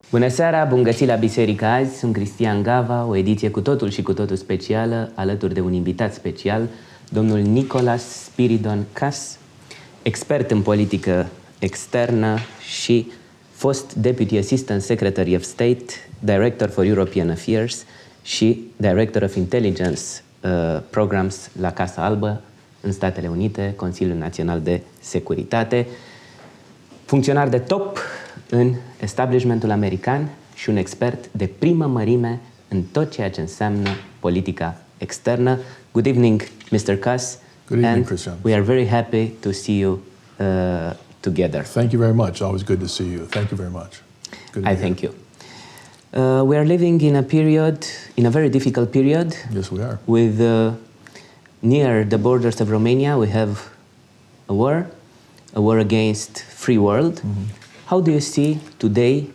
Bună seara, bun găsit la Biserica azi, sunt Cristian Gava, o ediție cu totul și cu totul specială, alături de un invitat special, domnul Nicolas Spyridon Kass, expert în politică externă și fost Deputy Assistant Secretary of State, Director for European Affairs și Director of Intelligence Programs la Casa Albă, în Statele Unite, Consiliul Național de Securitate, funcționar de top în establishmentul american și un expert de primă mărime în tot ceea ce înseamnă politica externă. Good evening, Mr. Kass. Good evening, and Christian. we are very happy to see you together. Thank you very much. Always good to see you. Thank you very much. Good to I be thank here. you. We are living in a very difficult period. Yes, we are. With near the borders of Romania, we have a war against free world. How do you see today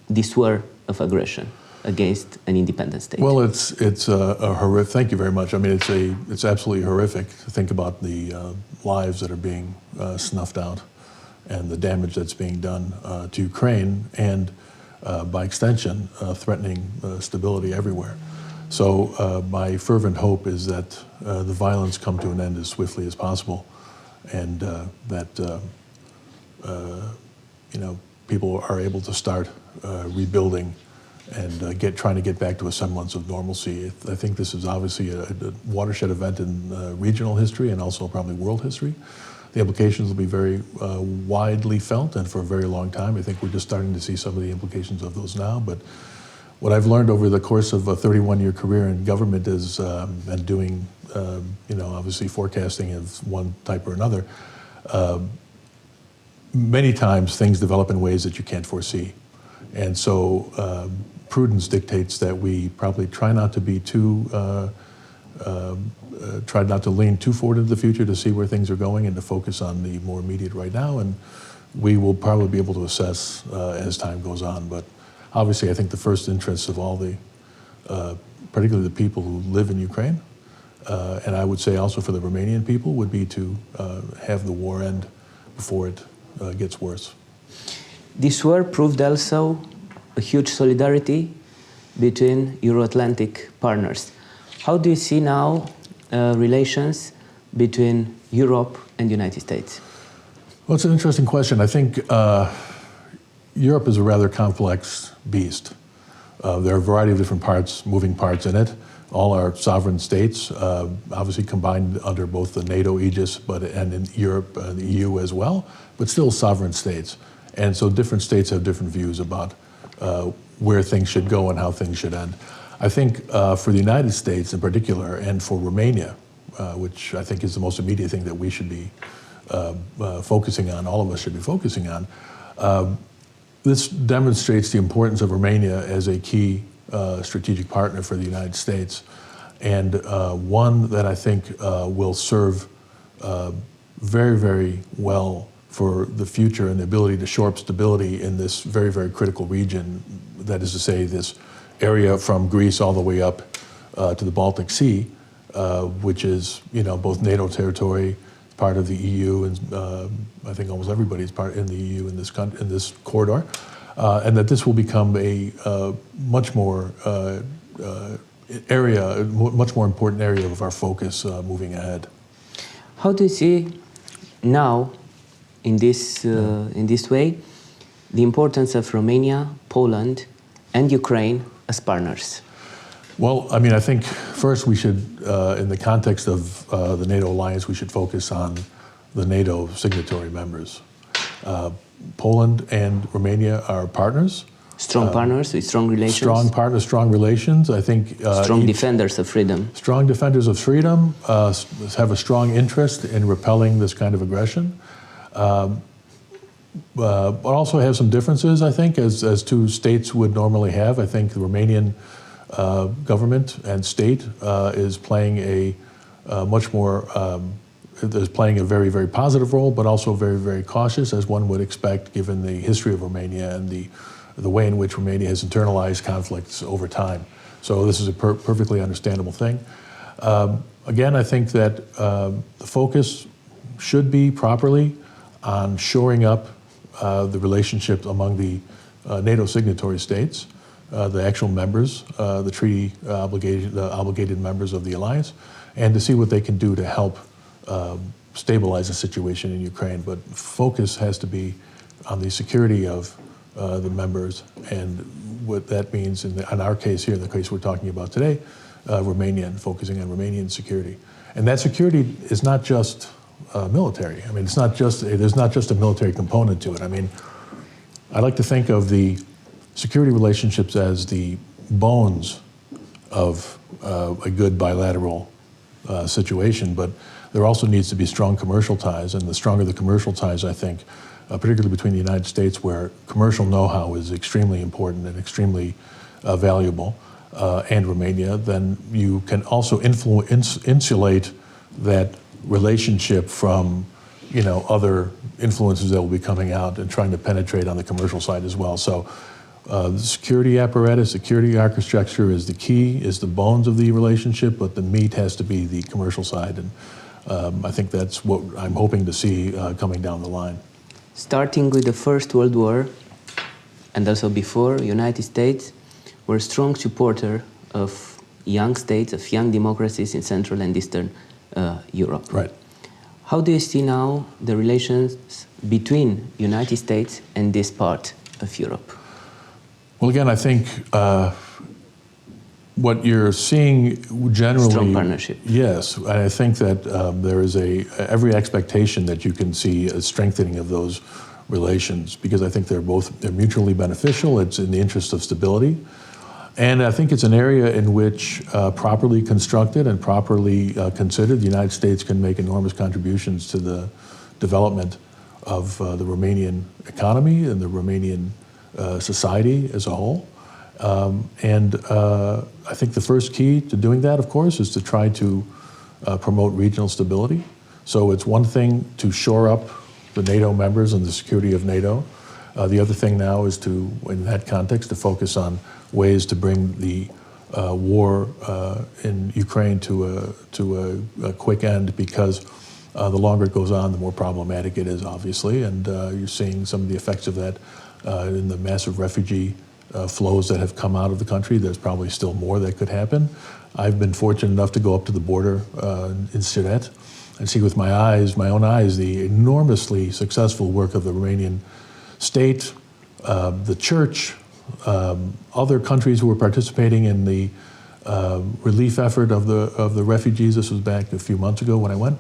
this war of aggression against an independent state? Well, it's a horrific. Thank you very much. I mean, it's absolutely horrific to think about the lives that are being snuffed out and the damage that's being done to Ukraine and, by extension, threatening stability everywhere. So my fervent hope is that the violence come to an end as swiftly as possible, and that people are able to start rebuilding and trying to get back to a semblance of normalcy. I think this is obviously a watershed event in regional history and also probably world history. The implications will be very widely felt and for a very long time. I think we're just starting to see some of the implications of those now. But what I've learned over the course of a 31-year career in government is, and doing, obviously forecasting of one type or another, many times things develop in ways that you can't foresee. And so prudence dictates that we probably try not to be try not to lean too forward into the future to see where things are going and to focus on the more immediate right now. And we will probably be able to assess as time goes on. But obviously, I think the first interests of all particularly the people who live in Ukraine, and I would say also for the Romanian people, would be to have the war end before it gets worse. This war proved also a huge solidarity between Euro-Atlantic partners. How do you see now relations between Europe and the United States? Well, it's an interesting question. I think Europe is a rather complex beast. There are a variety of different moving parts in it. All are sovereign states, obviously combined under both the NATO aegis, and in Europe, the EU as well, but still sovereign states. And so different states have different views about where things should go and how things should end. I think for the United States in particular, and for Romania, which I think is the most immediate thing that we should be focusing on, all of us should be focusing on, this demonstrates the importance of Romania as a key strategic partner for the United States, and one that I think will serve very, very well for the future and the ability to shore up stability in this very, very critical region. That is to say, this area from Greece all the way up to the Baltic Sea, which is both NATO territory, part of the EU, and I think almost everybody's part in the EU in this corridor. And that this will become a much more important area of our focus moving ahead. How do you see now, in this way, the importance of Romania, Poland, and Ukraine as partners? Well, I mean, I think first we should, in the context of the NATO alliance, we should focus on the NATO signatory members. Poland and Romania are partners. Strong partners with strong relations. Strong partners, strong relations. I think strong defenders of freedom. Strong defenders of freedom have a strong interest in repelling this kind of aggression, but also have some differences. I think, as two states would normally have. I think the Romanian government and state is playing a very, very positive role, but also very, very cautious, as one would expect, given the history of Romania and the way in which Romania has internalized conflicts over time. So this is a perfectly understandable thing. Again, I think that the focus should be properly on shoring up the relationship among the NATO signatory states, the actual members, the treaty obligated members of the alliance, and to see what they can do to help stabilize the situation in Ukraine. But focus has to be on the security of the members, and what that means in our case here, in the case we're talking about today, Romania, and focusing on Romanian security. And that security is not just military. I mean, it's not just, there's not just a military component to it. I mean, I like to think of the security relationships as the bones of a good bilateral situation, but there also needs to be strong commercial ties, and the stronger the commercial ties, I think, particularly between the United States, where commercial know-how is extremely important and extremely valuable, and Romania, then you can also insulate that relationship from, you know, other influences that will be coming out and trying to penetrate on the commercial side as well. So the security apparatus, security architecture is the key, is the bones of the relationship, but the meat has to be the commercial side. And I think that's what I'm hoping to see coming down the line. Starting with the First World War, and also before, United States were a strong supporter of young states, of young democracies in Central and Eastern Europe. Right. How do you see now the relations between United States and this part of Europe? Well, again, I think what you're seeing generally... Strong partnership. Yes, I think that there is every expectation that you can see a strengthening of those relations, because I think they're mutually beneficial. It's in the interest of stability. And I think it's an area in which, properly constructed and properly considered, the United States can make enormous contributions to the development of the Romanian economy and the Romanian society as a whole. I think the first key to doing that, of course, is to try to promote regional stability. So it's one thing to shore up the NATO members and the security of NATO. The other thing now is to, in that context, to focus on ways to bring the war in Ukraine to a quick end, because the longer it goes on, the more problematic it is, obviously. And you're seeing some of the effects of that in the massive refugee flows that have come out of the country. There's probably still more that could happen. I've been fortunate enough to go up to the border in Siret and see with my own eyes, the enormously successful work of the Romanian state, the church, other countries who were participating in the relief effort of the refugees. This was back a few months ago when I went.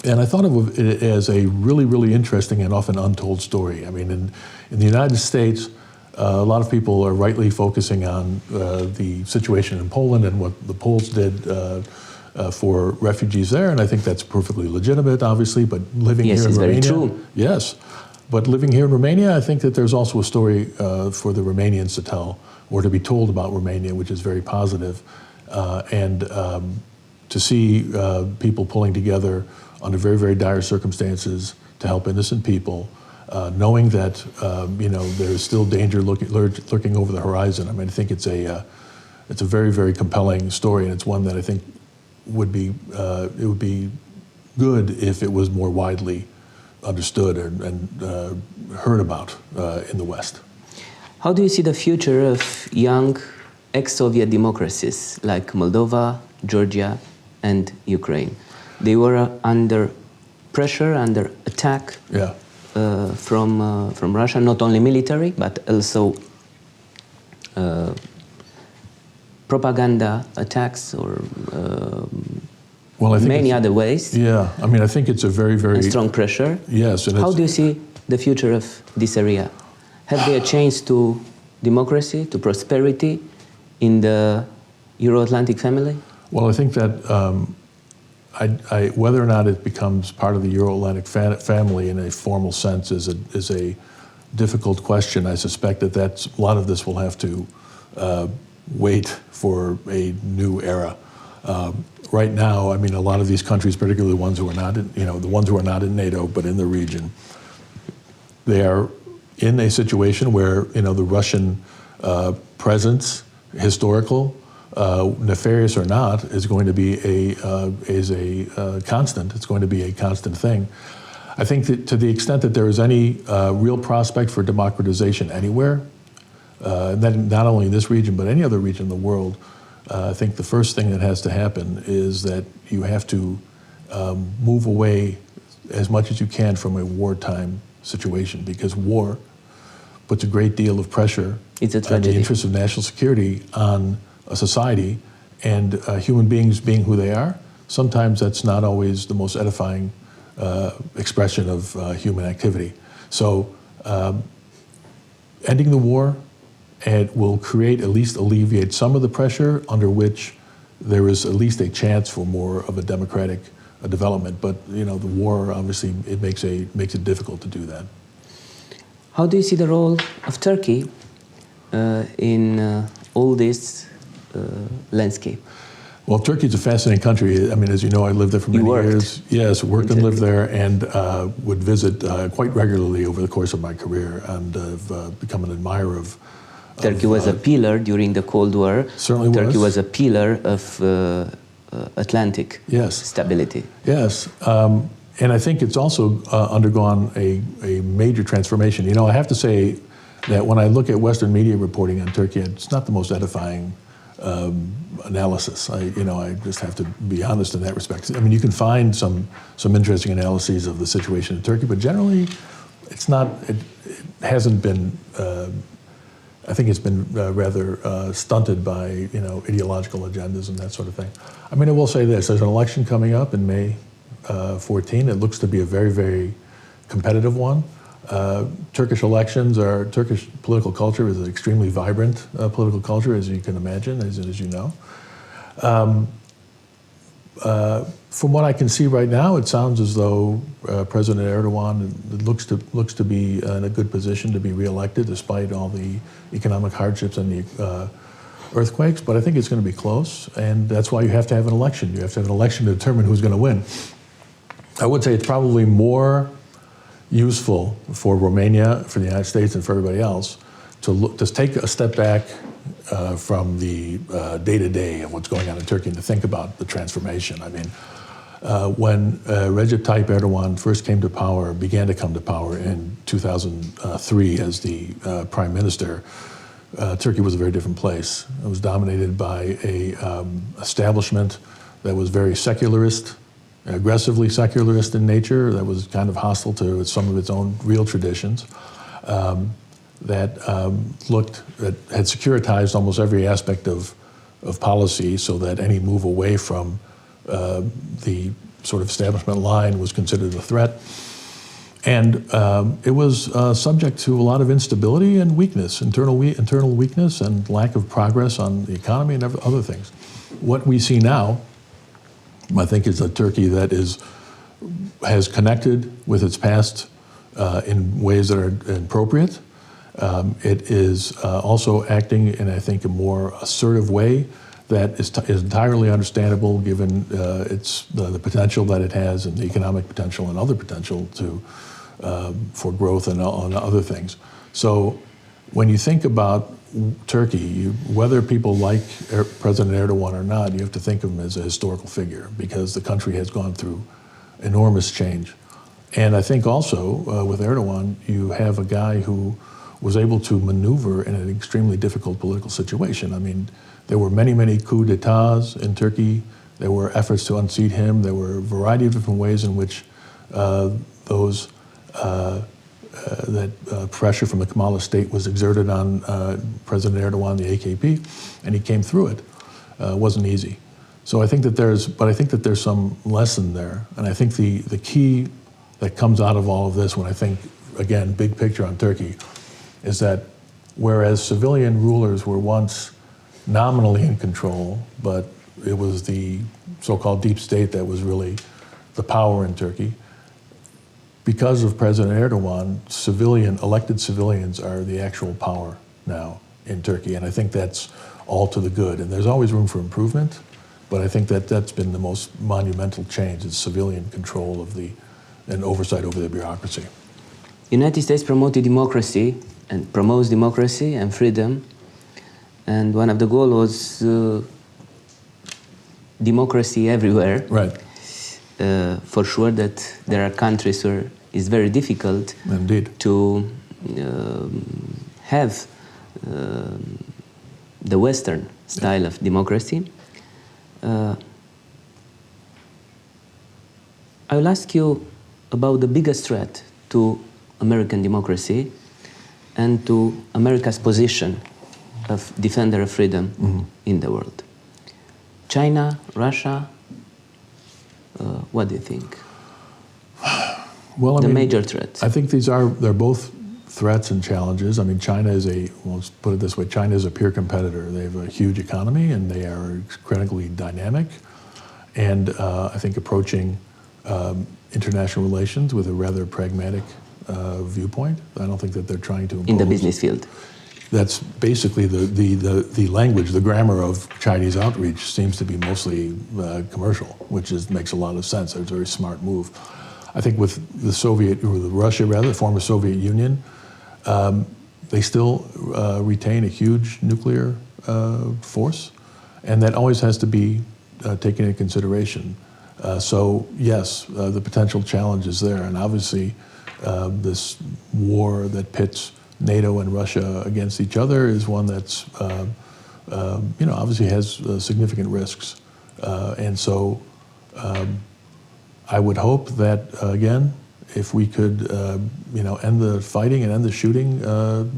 And I thought of it as a really, really interesting and often untold story. I mean, in the United States, a lot of people are rightly focusing on the situation in Poland and what the Poles did for refugees there, and I think that's perfectly legitimate, obviously, but living here in Romania... Yes, it's very true. Yes, but living here in Romania, I think that there's also a story for the Romanians to tell, or to be told about Romania, which is very positive. To see people pulling together under very, very dire circumstances to help innocent people, knowing that you know, there's still danger lurking over the horizon. I mean, I think it's a very, very compelling story, and it's one that I think would be it would be good if it was more widely understood and heard about in the West. How do you see the future of young ex-Soviet democracies like Moldova, Georgia, and Ukraine? They were under pressure, under attack. Yeah. From Russia, not only military, but also propaganda attacks or many other ways. Yeah, I mean, I think it's a very, very... And strong pressure. Yes. And how do you see the future of this area? Have they a chance to democracy, to prosperity in the Euro-Atlantic family? Well, I think that whether or not it becomes part of the Euro-Atlantic family in a formal sense is a difficult question. I suspect that a lot of this will have to wait for a new era. Right now, I mean, a lot of these countries, particularly the ones who are not in, the ones who are not in NATO but in the region, they are in a situation where the Russian presence, historical, nefarious or not, is going to be a constant. It's going to be a constant thing. I think that to the extent that there is any real prospect for democratization anywhere, not only in this region, but any other region in the world, I think the first thing that has to happen is that you have to move away as much as you can from a wartime situation, because war puts a great deal of pressure It's a in tragedy. the interest of national security on a society, and human beings being who they are, sometimes that's not always the most edifying expression of human activity. So ending the war, and will create, at least alleviate some of the pressure under which there is at least a chance for more of a democratic development. But the war, obviously, it makes it difficult to do that. How do you see the role of Turkey in all this landscape? Well, Turkey is a fascinating country. I mean, as you know, I lived there for many years. Yes, worked and lived there, and would visit quite regularly over the course of my career, and have become an admirer of. Turkey was a pillar during the Cold War. Certainly was. Turkey was a pillar of Atlantic stability. Yes, and I think it's also undergone a major transformation. I have to say that when I look at Western media reporting on Turkey, it's not the most edifying analysis. I just have to be honest in that respect. I mean, you can find some interesting analyses of the situation in Turkey, but generally, it's not. It hasn't been. I think it's been rather stunted by ideological agendas and that sort of thing. I mean, I will say this: there's an election coming up in May 14. It looks to be a very, very competitive one. Turkish political culture is an extremely vibrant political culture, as you can imagine, as you know. From what I can see right now, it sounds as though President Erdogan looks to be in a good position to be reelected, despite all the economic hardships and the earthquakes. But I think it's going to be close, and that's why you have to have an election. You have to have an election to determine who's going to win. I would say it's probably more useful for Romania, for the United States, and for everybody else to take a step back from the day-to-day of what's going on in Turkey and to think about the transformation. I mean, when Recep Tayyip Erdogan first began to come to power in 2003 as the prime minister, Turkey was a very different place. It was dominated by a establishment that was very secularist, aggressively secularist in nature, that was kind of hostile to some of its own real traditions, that had securitized almost every aspect of policy, so that any move away from the sort of establishment line was considered a threat. And it was subject to a lot of instability and weakness, internal weakness and lack of progress on the economy and other things. What we see now, I think, is a Turkey that has connected with its past in ways that are appropriate. It is also acting in, I think, a more assertive way that is entirely understandable given the potential that it has, and the economic potential and other potential for growth and on other things. So when you think about Turkey, whether people like President Erdogan or not, you have to think of him as a historical figure, because the country has gone through enormous change. And I think also with Erdogan, you have a guy who was able to maneuver in an extremely difficult political situation. I mean, there were many, many coups d'etats in Turkey. There were efforts to unseat him. There were a variety of different ways in which pressure from the Kemalist state was exerted on President Erdogan, the AKP, and he came through it. It wasn't easy. So I think that there's some lesson there, and I think the key that comes out of all of this, when I think, again, big picture on Turkey, is that whereas civilian rulers were once nominally in control, but it was the so-called deep state that was really the power in Turkey, because of President Erdogan, elected civilians are the actual power now in Turkey, and I think that's all to the good. And there's always room for improvement, but I think that's been the most monumental change, is civilian control and oversight over the bureaucracy. United States promoted democracy and promotes democracy and freedom, and one of the goals was democracy everywhere. Right. For sure that there are countries where it's very difficult Indeed. to have the Western style of democracy. I will ask you about the biggest threat to American democracy and to America's position of defender of freedom in the world. China, Russia, what do you think? Well, the major threats. I think they're both threats and challenges. I mean, China is let's put it this way, China is a peer competitor. They have a huge economy and they are incredibly dynamic. And I think approaching international relations with a rather pragmatic viewpoint. I don't think that they're trying to impose. In the business field. That's basically the language, the grammar of Chinese outreach seems to be mostly commercial, which makes a lot of sense. It's a very smart move. I think with Russia, the former Soviet Union, they still retain a huge nuclear force, and that always has to be taken into consideration. So yes, the potential challenge is there, and obviously this war that pits NATO and Russia against each other is one that's obviously has significant risks, and so I would hope that again, if we could end the fighting and end the shooting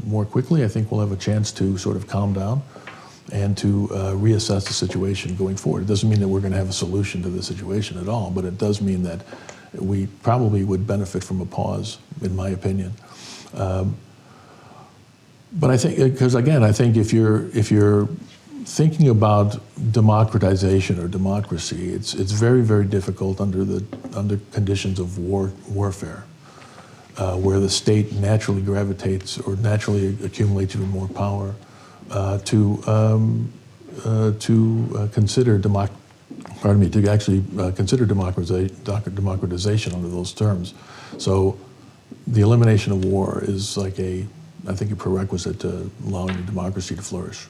more quickly, I think we'll have a chance to sort of calm down and to reassess the situation going forward. It doesn't mean that we're going to have a solution to the situation at all, but it does mean that we probably would benefit from a pause, in my opinion. But I think, because again, I think if you're thinking about democratization or democracy, it's very, very difficult under conditions of warfare, where the state naturally gravitates or naturally accumulates even more power to consider consider democratization under those terms. So the elimination of war is like I think a prerequisite to allowing the democracy to flourish.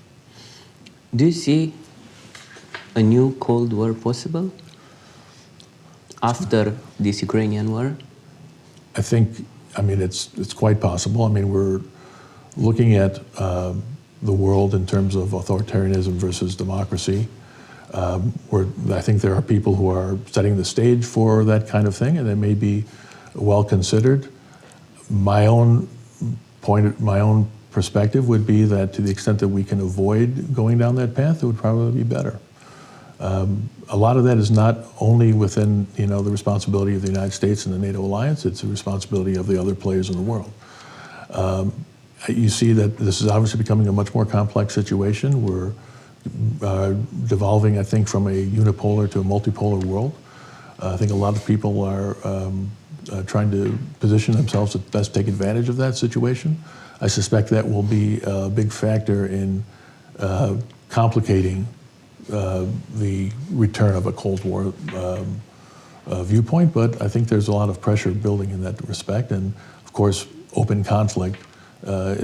Do you see a new Cold War possible after this Ukrainian war? I think, it's quite possible. I mean, we're looking at the world in terms of authoritarianism versus democracy. I think there are people who are setting the stage for that kind of thing, and it may be well considered. My own perspective would be that to the extent that we can avoid going down that path, it would probably be better. A lot of that is not only within the responsibility of the United States and the NATO alliance, it's the responsibility of the other players in the world. You see that this is obviously becoming a much more complex situation. We're devolving, I think, from a unipolar to a multipolar world. I think a lot of people are trying to position themselves to best take advantage of that situation. I suspect that will be a big factor in complicating the return of a Cold War viewpoint, but I think there's a lot of pressure building in that respect, and of course open conflict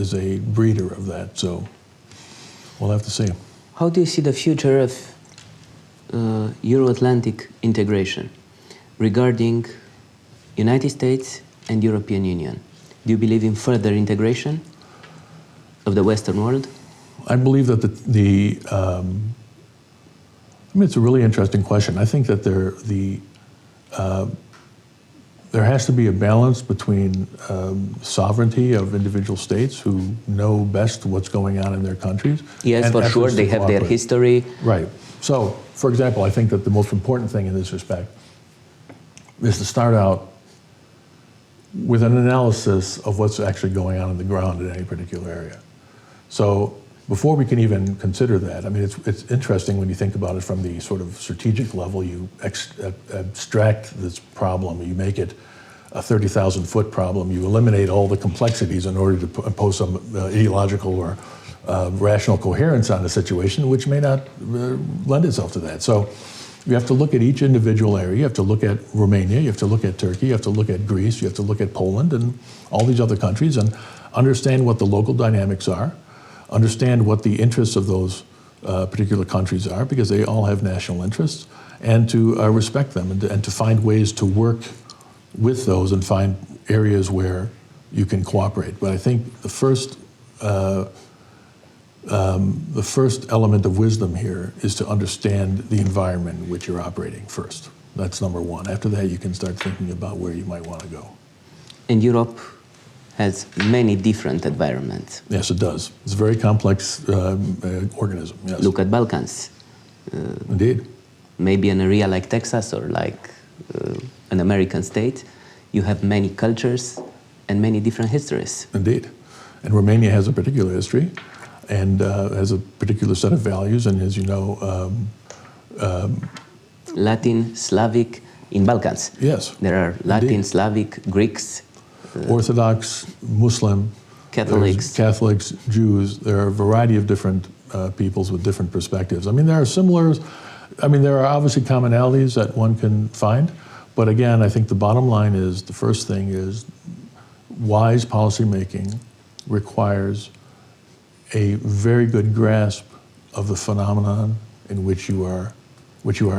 is a breeder of that, so we'll have to see. How do you see the future of Euro-Atlantic integration regarding United States and European Union? Do you believe in further integration of the Western world? I believe that it's a really interesting question. I think that there has to be a balance between sovereignty of individual states who know best what's going on in their countries. Yes, for sure, they have their history. Right. So, for example, I think that the most important thing in this respect is to start out with an analysis of what's actually going on the ground in any particular area. So before we can even consider that, it's interesting when you think about it from the sort of strategic level. You abstract this problem, you make it a 30,000-foot problem, you eliminate all the complexities in order to impose some ideological or rational coherence on the situation, which may not lend itself to that. So you have to look at each individual area. You have to look at Romania, you have to look at Turkey, you have to look at Greece, you have to look at Poland and all these other countries and understand what the local dynamics are, understand what the interests of those particular countries are, because they all have national interests, and to respect them and to find ways to work with those and find areas where you can cooperate. But I think the first element of wisdom here is to understand the environment in which you're operating first. That's number one. After that, you can start thinking about where you might want to go. And Europe has many different environments. Yes, it does. It's a very complex organism. Yes. Look at Balkans. Indeed. Maybe an area like Texas or like an American state, you have many cultures and many different histories. Indeed. And Romania has a particular history and has a particular set of values, and as you know, Latin, Slavic, in Balkans. Yes. There are Latin, Indeed. Slavic, Greeks, Orthodox, Muslim, Catholics. Catholics, Jews. There are a variety of different peoples with different perspectives. I mean, there are obviously commonalities that one can find, but again, I think the bottom line is, the first thing is, wise policymaking requires a very good grasp of the phenomenon in which you are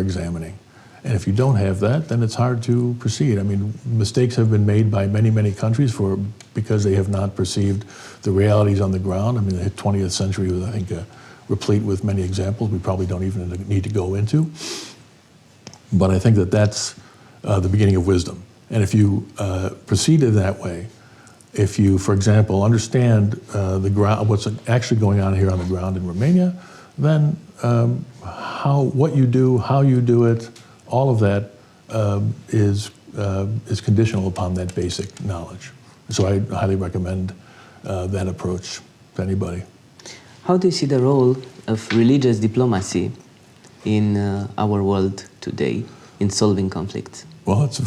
examining. And if you don't have that, then it's hard to proceed. I mean, mistakes have been made by many, many countries because they have not perceived the realities on the ground. I mean, the 20th century was, I think, replete with many examples we probably don't even need to go into. But I think that that's the beginning of wisdom. And if you proceed in that way, if you, for example, understand the ground, what's actually going on here on the ground in Romania, then what you do, how you do it, all of that is conditional upon that basic knowledge. So I highly recommend that approach to anybody. How do you see the role of religious diplomacy in our world today in solving conflicts? Well, it's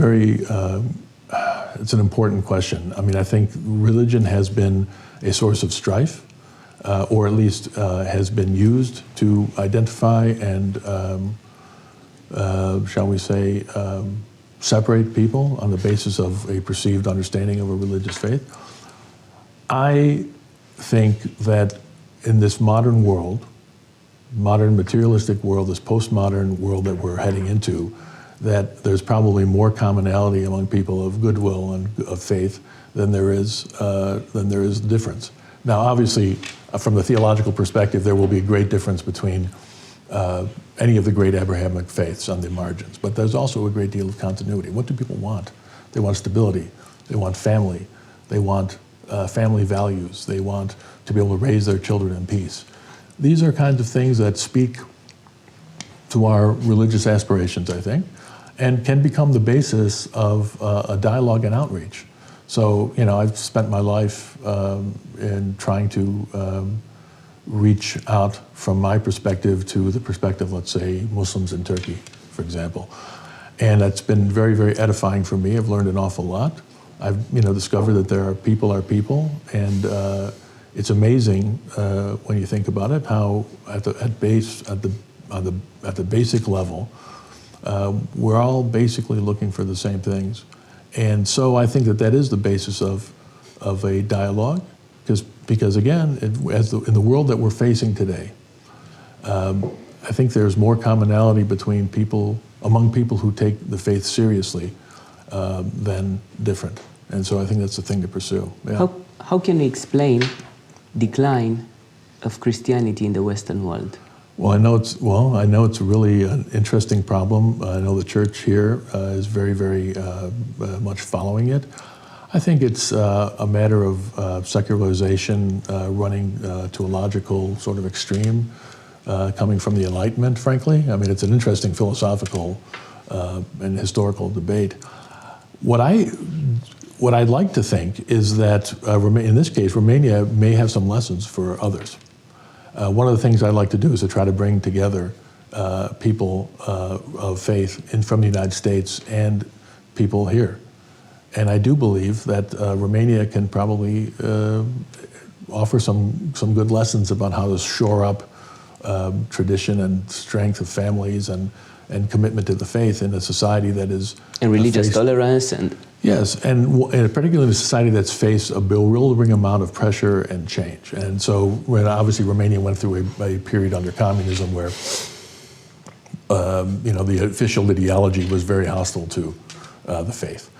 an important question. I mean, I think religion has been a source of strife, or at least has been used to identify and, shall we say, separate people on the basis of a perceived understanding of a religious faith. I think that in this modern world, modern materialistic world, this postmodern world that we're heading into, that there's probably more commonality among people of goodwill and of faith than there is difference. Now, obviously, from the theological perspective, there will be a great difference between any of the great Abrahamic faiths on the margins, but there's also a great deal of continuity. What do people want? They want stability. They want family. They want family values. They want to be able to raise their children in peace. These are kinds of things that speak to our religious aspirations, I think, and can become the basis of a dialogue and outreach. So, you know, I've spent my life in trying to reach out from my perspective to the perspective, let's say, Muslims in Turkey, for example. And that's been very, very edifying for me. I've learned an awful lot. I've, discovered that there are people, and it's amazing when you think about it, how at the basic level, we're all basically looking for the same things. And so I think that is the basis of a dialogue, because again, in the world that we're facing today, I think there's more commonality among people who take the faith seriously than different. And so I think that's the thing to pursue. Yeah. How can we explain decline of Christianity in the Western world? Well, I know it's really an interesting problem. I know the church here is very, very much following it. I think it's a matter of secularization running to a logical sort of extreme, coming from the Enlightenment, frankly. I mean, it's an interesting philosophical and historical debate. What I'd like to think is that, in this case, Romania may have some lessons for others. One of the things I'd like to do is to try to bring together people of faith from the United States and people here. And I do believe that Romania can probably offer some good lessons about how to shore up tradition and strength of families and commitment to the faith in a society that is... And religious tolerance and... Yes, and particularly in a society that's faced a bewildering amount of pressure and change. And so when obviously Romania went through a period under communism where the official ideology was very hostile to the faith.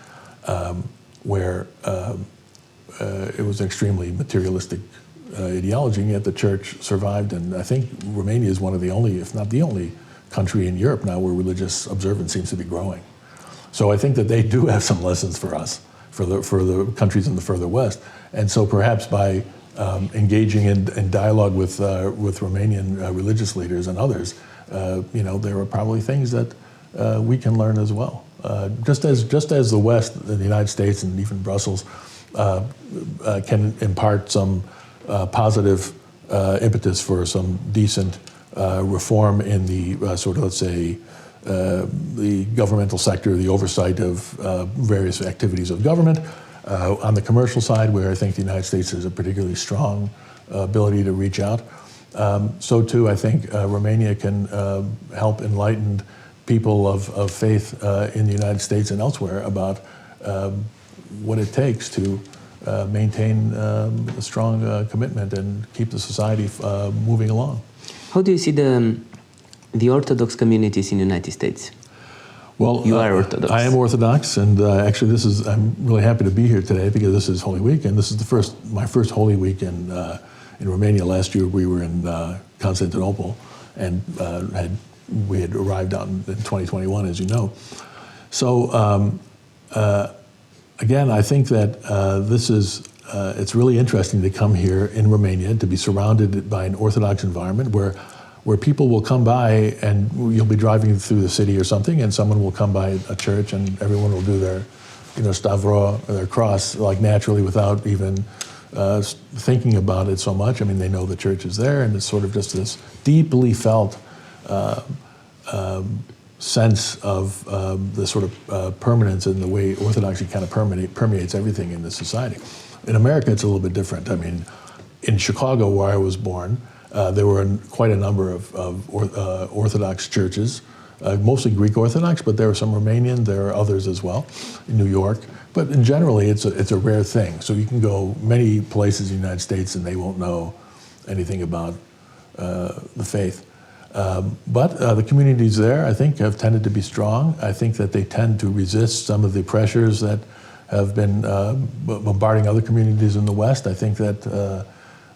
where it was an extremely materialistic ideology, and yet the church survived. And I think Romania is one of the only, if not the only, country in Europe now where religious observance seems to be growing. So I think that they do have some lessons for us, for the countries in the further west. And so perhaps by engaging in dialogue with Romanian religious leaders and others, there are probably things that we can learn as well. Just as the West, the United States, and even Brussels can impart some positive impetus for some decent reform in the sort of, let's say, the governmental sector, the oversight of various activities of government. On the commercial side, where I think the United States has a particularly strong ability to reach out, so too I think Romania can help enlighten people of faith in the United States and elsewhere about what it takes to maintain a strong commitment and keep the society moving along. How do you see the Orthodox communities in the United States? Well, you are Orthodox. I am Orthodox, and actually, I'm really happy to be here today because this is Holy Week, and this is my first Holy Week in Romania. Last year, we were in Constantinople, and we had arrived out in 2021, as you know. So, again, I think that it's really interesting to come here in Romania, to be surrounded by an Orthodox environment where people will come by, and you'll be driving through the city or something, and someone will come by a church, and everyone will do their, stavro, or their cross, like naturally, without even thinking about it so much. I mean, they know the church is there, and it's sort of just this deeply felt sense of the sort of permanence in the way Orthodoxy kind of permeates everything in the society. In America, it's a little bit different. I mean, in Chicago, where I was born, there were quite a number of Orthodox churches, mostly Greek Orthodox, but there were some Romanian, there are others as well, in New York. But in generally, it's a rare thing. So you can go many places in the United States and they won't know anything about the faith. But the communities there, I think, have tended to be strong. I think that they tend to resist some of the pressures that have been bombarding other communities in the West. I think that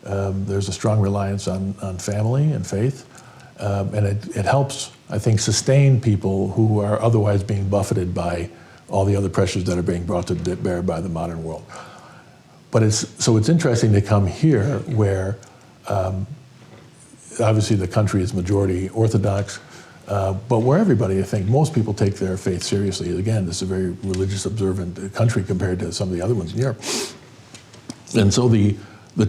there's a strong reliance on family and faith. And it helps, I think, sustain people who are otherwise being buffeted by all the other pressures that are being brought to bear by the modern world. But it's interesting to come here where obviously the country is majority Orthodox, but where everybody, I think, most people take their faith seriously. Again, this is a very religious observant country compared to some of the other ones in Europe. And so the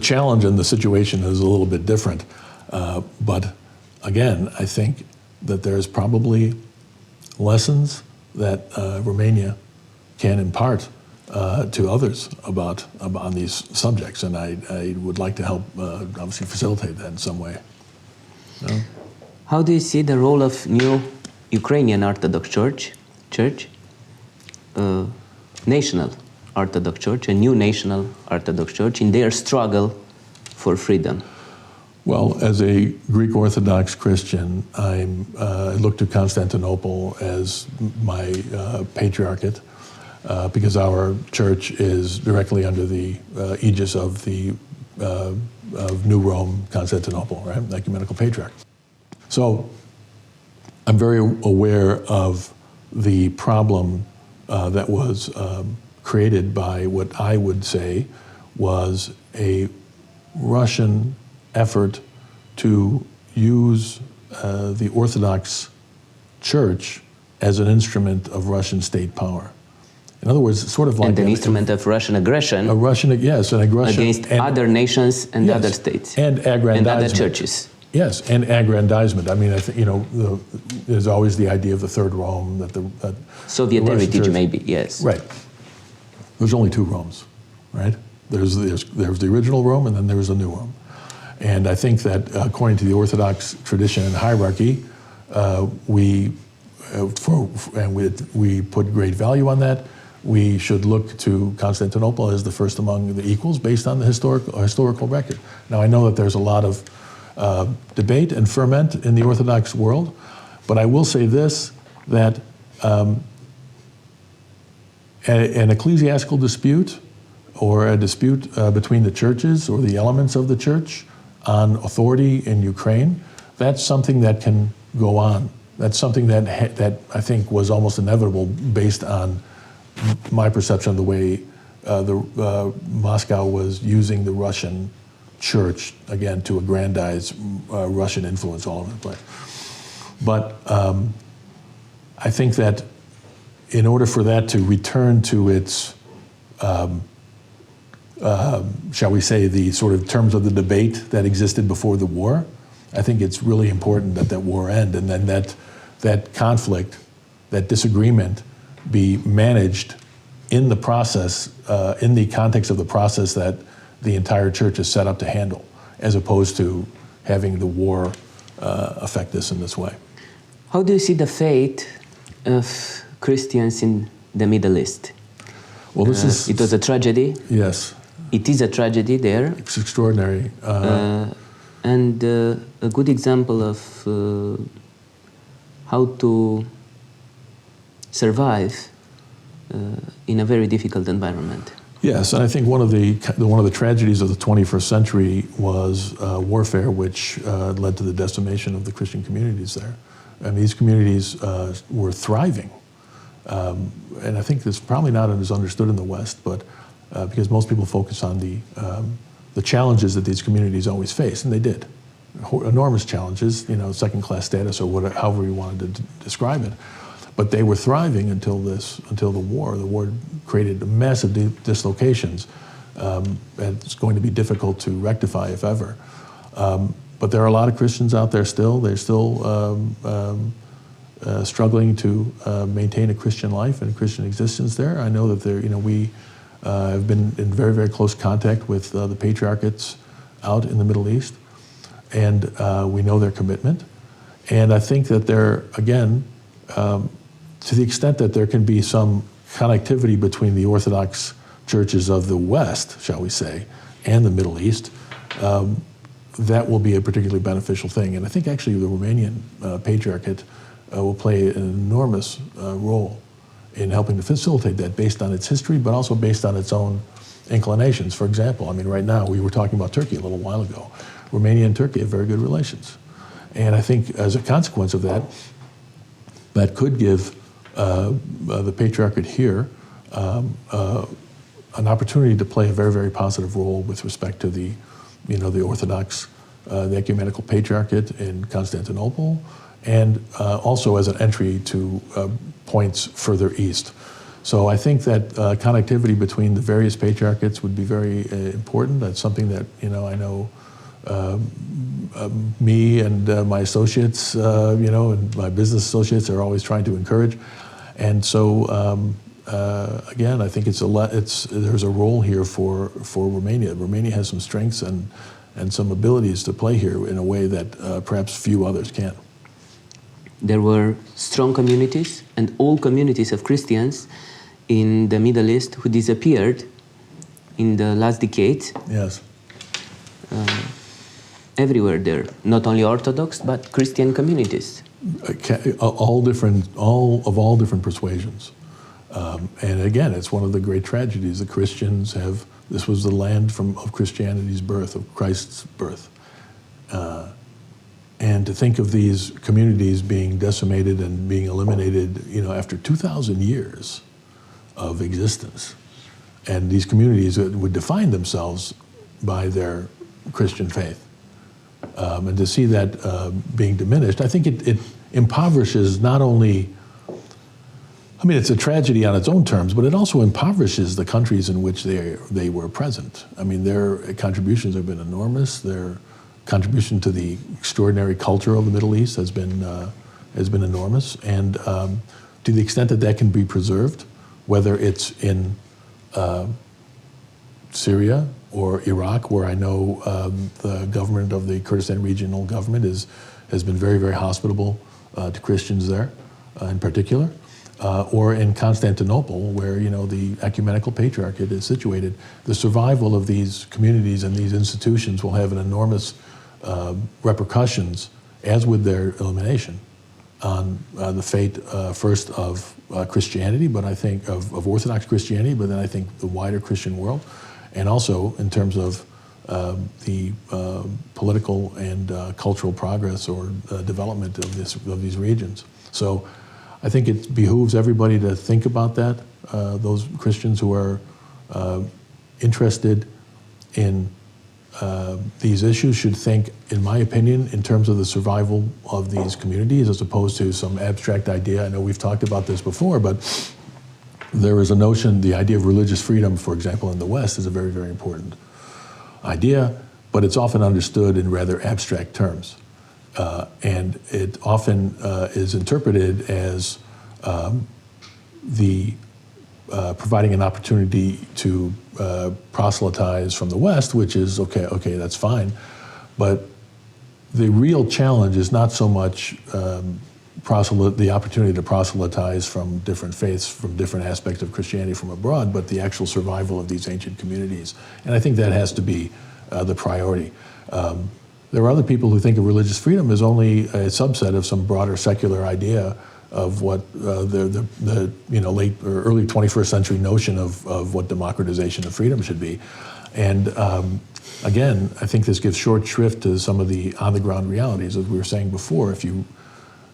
challenge and the situation is a little bit different. But again, I think that there's probably lessons that Romania can impart to others on these subjects, and I would like to help obviously facilitate that in some way. No? How do you see the role of new Ukrainian Orthodox Church, national Orthodox Church, a new national Orthodox Church, in their struggle for freedom? Well, as a Greek Orthodox Christian, I look to Constantinople as my patriarchate because our church is directly under the aegis of New Rome, Constantinople, right? The ecumenical patriarch. So I'm very aware of the problem that was created by what I would say was a Russian effort to use the Orthodox Church as an instrument of Russian state power. In other words, sort of like an instrument of Russian aggression. An aggression against other nations and other states and aggrandizement and other churches. Yes, and aggrandizement. I mean, I think there's always the idea of the Third Rome that Soviet heritage, maybe. Yes. Right. There's only two Romes, right? There's the original Rome, and then there's the new Rome. And I think that according to the Orthodox tradition and hierarchy, we put great value on that. We should look to Constantinople as the first among the equals based on the historical record. Now, I know that there's a lot of debate and ferment in the Orthodox world, but I will say this, that an ecclesiastical dispute or a dispute between the churches or the elements of the church on authority in Ukraine, that's something that can go on. That's something that I think was almost inevitable based on my perception of the way Moscow was using the Russian church, again, to aggrandize Russian influence all over the place. But I think that in order for that to return to its, shall we say, the sort of terms of the debate that existed before the war, I think it's really important that that war end, and then that conflict, that disagreement, be managed in the process, in the context of the process that the entire church is set up to handle, as opposed to having the war affect this in this way. How do you see the fate of Christians in the Middle East? Well, this is... It was a tragedy. Yes. It is a tragedy there. It's extraordinary. And a good example of how to survive in a very difficult environment. Yes, and I think one of the tragedies of the 21st century was warfare, which led to the decimation of the Christian communities there. And these communities were thriving. And I think it's probably not as understood in the West, but because most people focus on the challenges that these communities always face, and they did. Enormous challenges, second-class status or whatever, however you wanted to describe it. But they were thriving until the war. The war created massive dislocations, and it's going to be difficult to rectify, if ever. But there are a lot of Christians out there still. They're still struggling to maintain a Christian life and a Christian existence there. I know that we have been in very, very close contact with the patriarchates out in the Middle East, and we know their commitment. And I think that they're, again, to the extent that there can be some connectivity between the Orthodox churches of the West, shall we say, and the Middle East, that will be a particularly beneficial thing. And I think actually the Romanian Patriarchate will play an enormous role in helping to facilitate that based on its history, but also based on its own inclinations. For example, I mean, right now we were talking about Turkey a little while ago. Romania and Turkey have very good relations. And I think as a consequence of that, that could give the Patriarchate here an opportunity to play a very, very positive role with respect to the Orthodox, the Ecumenical Patriarchate in Constantinople, and also as an entry to points further east. So I think that connectivity between the various patriarchates would be very important. That's something that I know me and my associates, and my business associates are always trying to encourage. And so again, I think there's a role here for Romania. Romania has some strengths and some abilities to play here in a way that perhaps few others can. There were strong communities and all communities of Christians in the Middle East who disappeared in the last decades. Yes. Everywhere there, not only Orthodox, but Christian communities. All different persuasions. And again, it's one of the great tragedies. The Christians this was the land of Christianity's birth, of Christ's birth. And to think of these communities being decimated and being eliminated, after 2,000 years of existence, and these communities would define themselves by their Christian faith. And to see that being diminished, I think it impoverishes not only, it's a tragedy on its own terms, but it also impoverishes the countries in which they were present. Their contributions have been enormous. Their contribution to the extraordinary culture of the Middle East has been enormous. And to the extent that can be preserved, whether it's in Syria or Iraq, where I know the government of the Kurdistan Regional Government has been very, very hospitable to Christians there in particular, or in Constantinople, where the Ecumenical Patriarchate is situated. The survival of these communities and these institutions will have an enormous repercussions, as with their elimination, on the fate first of Christianity, but I think of Orthodox Christianity, but then I think the wider Christian world, and also in terms of the political and cultural progress or development of these regions. So I think it behooves everybody to think about that. Those Christians who are interested in these issues should think, in my opinion, in terms of the survival of these communities as opposed to some abstract idea. I know we've talked about this before, but there is a notion, the idea of religious freedom, for example, in the West is a very, very important idea, but it's often understood in rather abstract terms. And it often is interpreted as providing an opportunity to proselytize from the West, which is okay, that's fine. But the real challenge is not so much the opportunity to proselytize from different faiths, from different aspects of Christianity from abroad, but the actual survival of these ancient communities. And I think that has to be the priority. There are other people who think of religious freedom as only a subset of some broader secular idea of what the late or early 21st century notion of what democratization of freedom should be. And again, I think this gives short shrift to some of the on-the-ground realities. As we were saying before,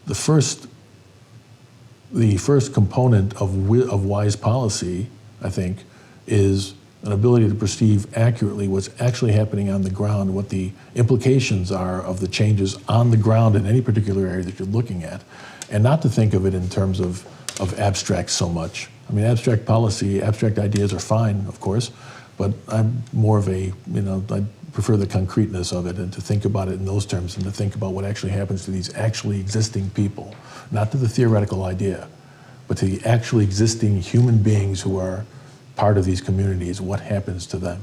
the first component of wise policy, I think, is an ability to perceive accurately what's actually happening on the ground, what the implications are of the changes on the ground in any particular area that you're looking at, and not to think of it in terms of abstract so much. I mean, abstract policy, abstract ideas are fine, of course, but I'm more of I prefer the concreteness of it and to think about it in those terms and to think about what actually happens to these actually existing people, not to the theoretical idea, but to the actually existing human beings who are part of these communities, what happens to them.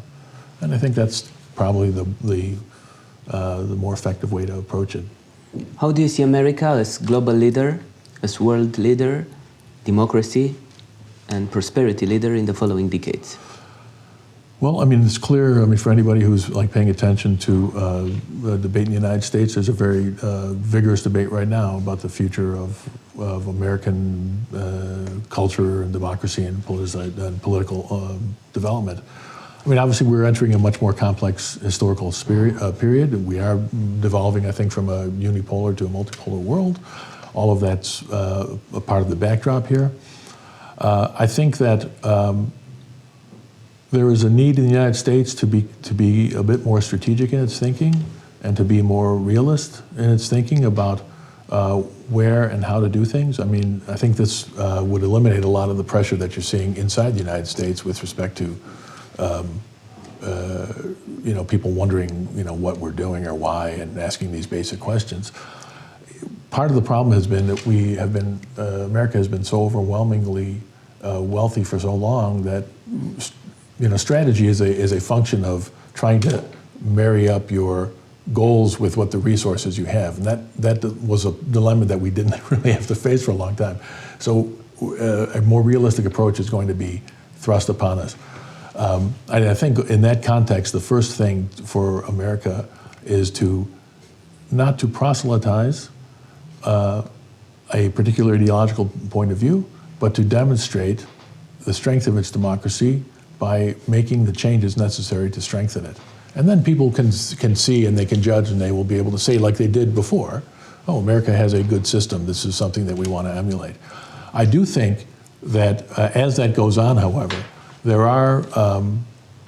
And I think that's probably the more effective way to approach it. How do you see America as global leader, as world leader, democracy, and prosperity leader in the following decades? Well, I mean, it's clear, for anybody who's paying attention to the debate in the United States, there's a very vigorous debate right now about the future of American culture and democracy and political development. I mean, obviously, we're entering a much more complex historical period. We are devolving, I think, from a unipolar to a multipolar world. All of that's a part of the backdrop here. I think that there is a need in the United States to be a bit more strategic in its thinking and to be more realist in its thinking about where and how to do things. I mean, I think this would eliminate a lot of the pressure that you're seeing inside the United States with respect to people wondering, what we're doing or why, and asking these basic questions. Part of the problem has been that America has been so overwhelmingly wealthy for so long that, strategy is a function of trying to marry up your goals with what the resources you have. And that was a dilemma that we didn't really have to face for a long time. So a more realistic approach is going to be thrust upon us. I think in that context, the first thing for America is not to proselytize a particular ideological point of view, but to demonstrate the strength of its democracy by making the changes necessary to strengthen it. And then people can see and they can judge and they will be able to say, like they did before, oh, America has a good system. This is something that we want to emulate. I do think that as that goes on, however, there are,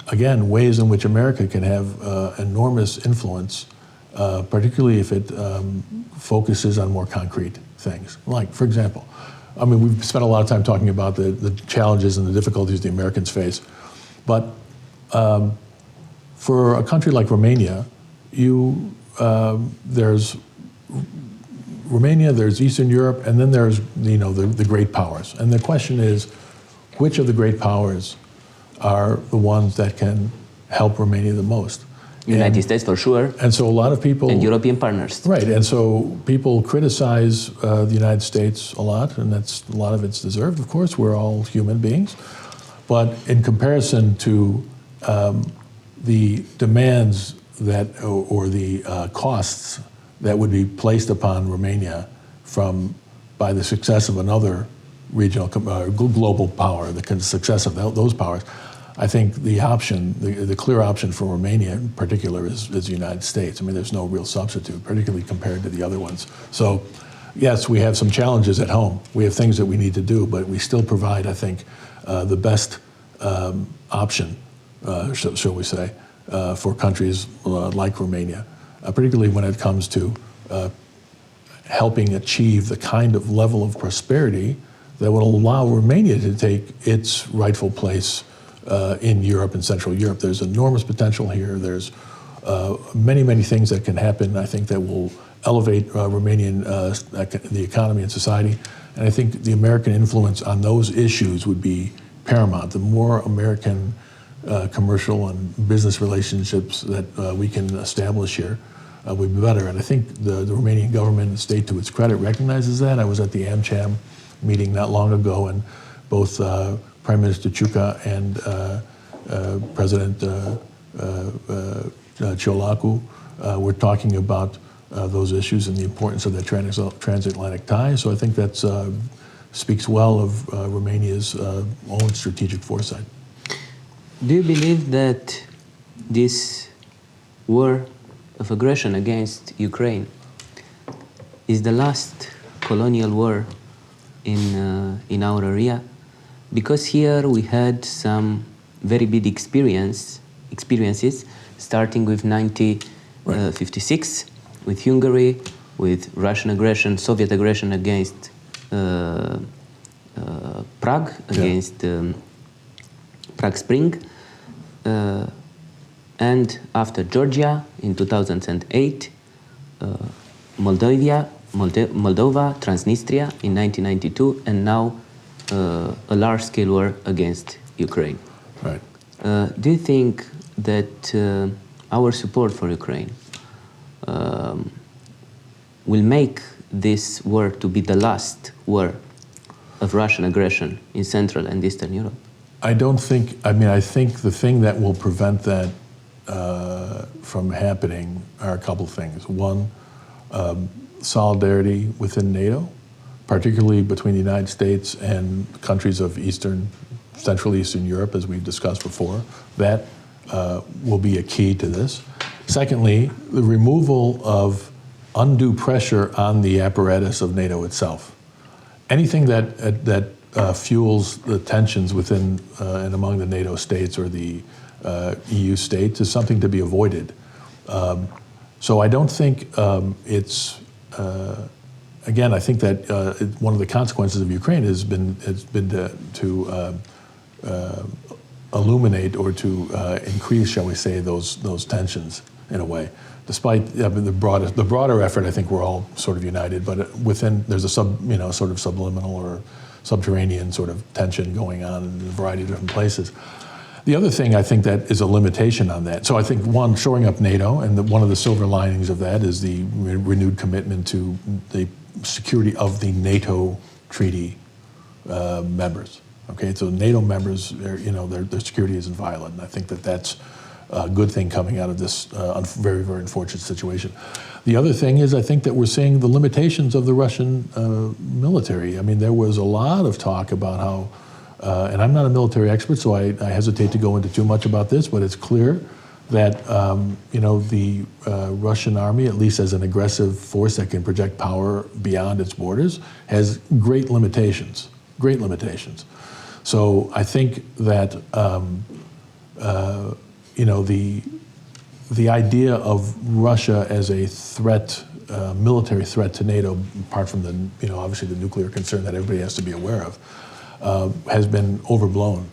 again, ways in which America can have enormous influence, particularly if it focuses on more concrete things. Like, for example, we've spent a lot of time talking about the challenges and the difficulties the Americans face. But for a country like Romania, there's Romania, there's Eastern Europe, and then there's the great powers. And the question is, which of the great powers are the ones that can help Romania the most? United States for sure. And so a lot of people... And European partners. Right, and so people criticize the United States a lot, and a lot of it's deserved, of course. We're all human beings. But in comparison to the demands or the costs that would be placed upon Romania from by the success of another regional, global power, the success of those powers, I think the option, the clear option for Romania in particular is the United States. I mean, there's no real substitute, particularly compared to the other ones. So, yes, we have some challenges at home. We have things that we need to do, but we still provide, I think, the best option, shall we say, for countries like Romania, particularly when it comes to helping achieve the kind of level of prosperity that would allow Romania to take its rightful place in Europe and Central Europe. There's enormous potential here. There's many, many things that can happen, I think, that will elevate Romanian, the economy and society. And I think the American influence on those issues would be paramount. The more American commercial and business relationships that we can establish here would be better. And I think the Romanian government and state, to its credit, recognizes that. I was at the AmCham meeting not long ago, and both Prime Minister Ciucă and President Ciolacu were talking about those issues and the importance of that transatlantic tie. So I think that speaks well of Romania's own strategic foresight. Do you believe that this war of aggression against Ukraine is the last colonial war in our area? Because here we had some very big experiences, starting with 1956, with Hungary, with Russian aggression, Soviet aggression against Prague, against Prague Spring, and after Georgia in 2008, Moldova, Transnistria in 1992, and now a large-scale war against Ukraine. Right. Do you think that our support for Ukraine will make this war to be the last war of Russian aggression in Central and Eastern Europe? I don't think, I mean, I think the thing that will prevent that from happening are a couple things. One, solidarity within NATO, particularly between the United States and countries of Central Eastern Europe, as we've discussed before. That will be a key to this. Secondly, the removal of undue pressure on the apparatus of NATO itself. Anything that fuels the tensions within and among the NATO states or the EU states is something to be avoided. So I don't think it's, again, I think that one of the consequences of Ukraine has been to illuminate or to increase, shall we say, those tensions in a way. Despite the broader effort, I think we're all sort of united, but within there's a sort of subliminal or subterranean sort of tension going on in a variety of different places. The other thing I think that is a limitation on that. So I think one, shoring up NATO, and one of the silver linings of that is the renewed commitment to the security of the NATO treaty members. Okay, so NATO members, their security isn't violent, and I think that that's a good thing coming out of this very, very unfortunate situation. The other thing is I think that we're seeing the limitations of the Russian military. I mean, there was a lot of talk about how, and I'm not a military expert, so I hesitate to go into too much about this, but it's clear that the Russian army, at least as an aggressive force that can project power beyond its borders, has great limitations. So I think that the idea of Russia as a threat, military threat to NATO, apart from the obviously the nuclear concern that everybody has to be aware of, has been overblown.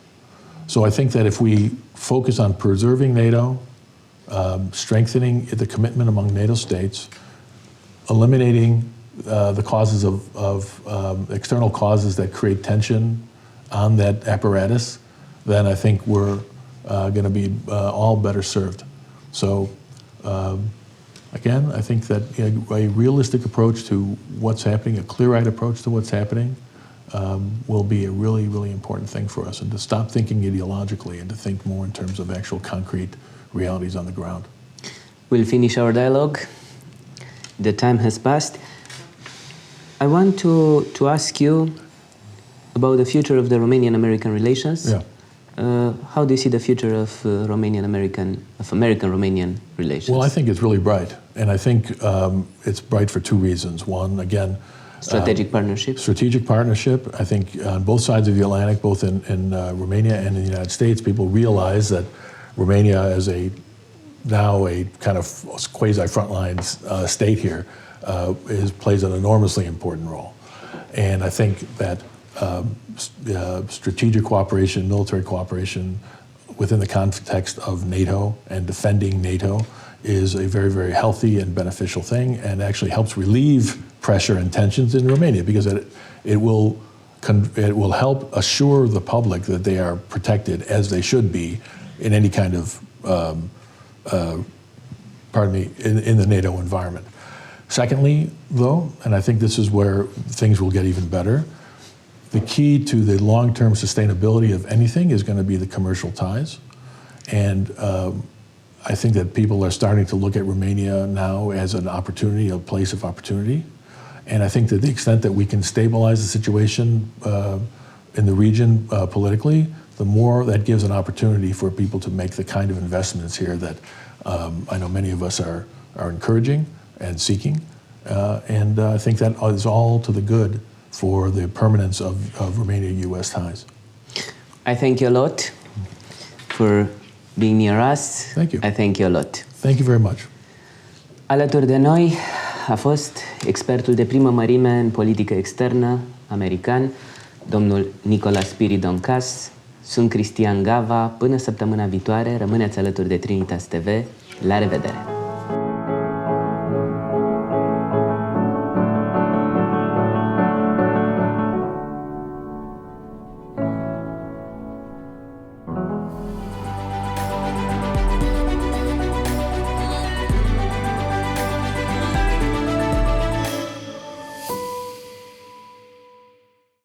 So I think that if we focus on preserving NATO, strengthening the commitment among NATO states, eliminating the causes of external causes that create tension on that apparatus, then I think we're going to be all better served. So again, I think that a realistic approach to what's happening, a clear-eyed approach to what's happening, will be a really, really important thing for us, and to stop thinking ideologically and to think more in terms of actual concrete realities on the ground. We'll finish our dialogue. The time has passed. I want to ask you about the future of the Romanian-American relations. Yeah. How do you see the future of American-Romanian relations? Well, I think it's really bright. And I think it's bright for two reasons. One, again, strategic partnership. Strategic partnership. I think on both sides of the Atlantic, both in Romania and in the United States, people realize that Romania as now a kind of quasi-frontline state here plays an enormously important role. And I think that strategic cooperation, military cooperation within the context of NATO and defending NATO is a very, very healthy and beneficial thing, and actually helps relieve pressure and tensions in Romania, because it will help assure the public that they are protected as they should be in any kind of in the NATO environment. Secondly, though, and I think this is where things will get even better, the key to the long-term sustainability of anything is going to be the commercial ties. And I think that people are starting to look at Romania now as an opportunity, a place of opportunity. And I think that the extent that we can stabilize the situation in the region politically, the more that gives an opportunity for people to make the kind of investments here that I know many of us are encouraging and seeking. And I think that is all to the good for the permanence of Romania-U.S. ties. I thank you a lot for being near us. Thank you. I thank you a lot. Thank you very much. Alături de noi a fost expertul de primă mărime în politică externă american, domnul Spyridon Kass. Sunt Cristian Gava. Până săptămâna viitoare, rămâneți alături de Trinitas TV. La revedere!